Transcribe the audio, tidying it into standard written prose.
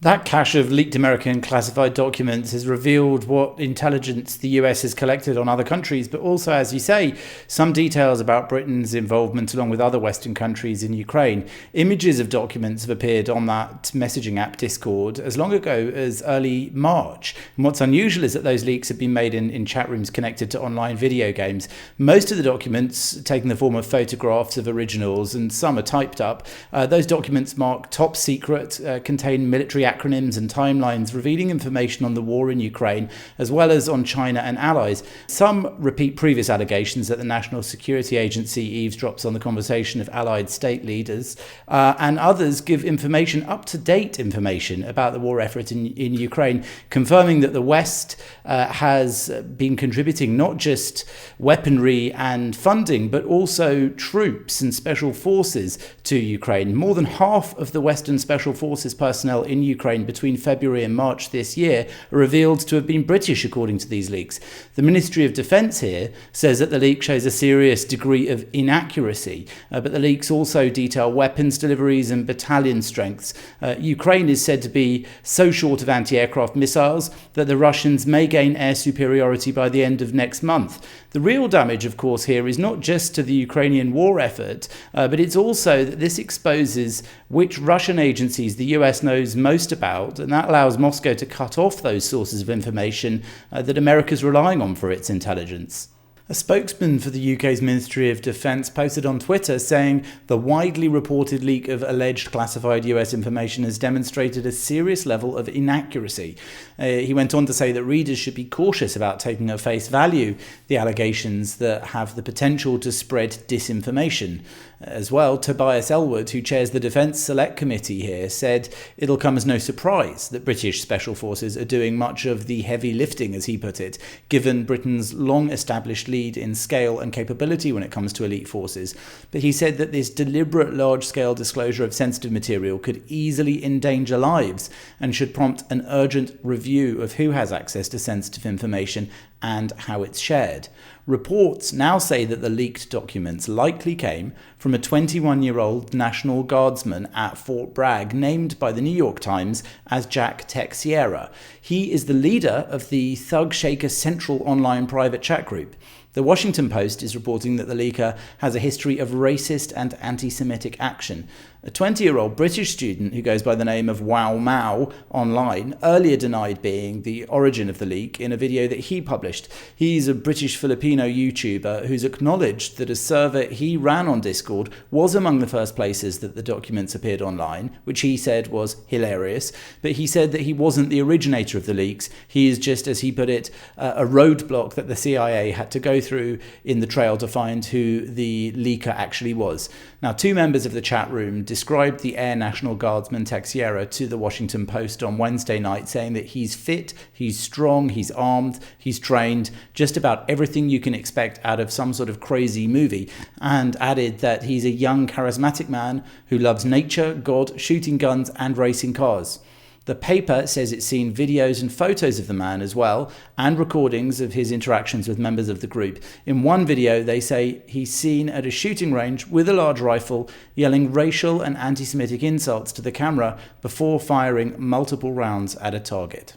That cache of leaked American classified documents has revealed what intelligence the US has collected on other countries, but also, as you say, some details about Britain's involvement along with other Western countries in Ukraine. Images of documents have appeared on that messaging app Discord as long ago as early March. And what's unusual is that those leaks have been made in chat rooms connected to online video games. Most of the documents taking the form of photographs of originals, and some are typed up. Those documents mark top secret, contain military acronyms and timelines revealing information on the war in Ukraine, as well as on China and allies. Some repeat previous allegations that the National Security Agency eavesdrops on the conversation of allied state leaders, and others give up-to-date information about the war effort in Ukraine, confirming that the West has been contributing not just weaponry and funding, but also troops and special forces to Ukraine. More than half of the Western Special Forces personnel in Ukraine between February and March this year are revealed to have been British, according to these leaks. The Ministry of Defence here says that the leak shows a serious degree of inaccuracy, but the leaks also detail weapons deliveries and battalion strengths. Ukraine is said to be so short of anti-aircraft missiles that the Russians may gain air superiority by the end of next month. The real damage, of course, here is not just to the Ukrainian war effort, but it's also that this exposes which Russian agencies the US knows most about, and that allows Moscow to cut off those sources of information that America's relying on for its intelligence. A spokesman for the UK's Ministry of Defence posted on Twitter saying the widely reported leak of alleged classified US information has demonstrated a serious level of inaccuracy. He went on to say that readers should be cautious about taking at face value the allegations that have the potential to spread disinformation. As well, Tobias Elwood, who chairs the Defence Select Committee here, said it'll come as no surprise that British Special Forces are doing much of the heavy lifting, as he put it, given Britain's long-established lead in scale and capability when it comes to elite forces. But he said that this deliberate large-scale disclosure of sensitive material could easily endanger lives and should prompt an urgent review of who has access to sensitive information and how it's shared. Reports now say that the leaked documents likely came from a 21-year-old National Guardsman at Fort Bragg named by the New York Times as Jack Teixeira. He is the leader of the Thug Shaker Central online private chat group. The Washington Post is reporting that the leaker has a history of racist and anti-Semitic action. A 20-year-old British student who goes by the name of Wow Mao online earlier denied being the origin of the leak in a video that he published. He's a British-Filipino YouTuber who's acknowledged that a server he ran on Discord was among the first places that the documents appeared online, which he said was hilarious. But he said that he wasn't the originator of the leaks. He is just, as he put it, a roadblock that the CIA had to go through in the trail to find who the leaker actually was. Now, two members of the chat room described the Air National Guardsman Teixeira to the Washington Post on Wednesday night, saying that he's fit, he's strong, he's armed, he's trained, just about everything you can expect out of some sort of crazy movie, and added that he's a young, charismatic man who loves nature, God, shooting guns, and racing cars. The paper says it's seen videos and photos of the man as well, and recordings of his interactions with members of the group. In one video, they say he's seen at a shooting range with a large rifle, yelling racial and anti-Semitic insults to the camera before firing multiple rounds at a target.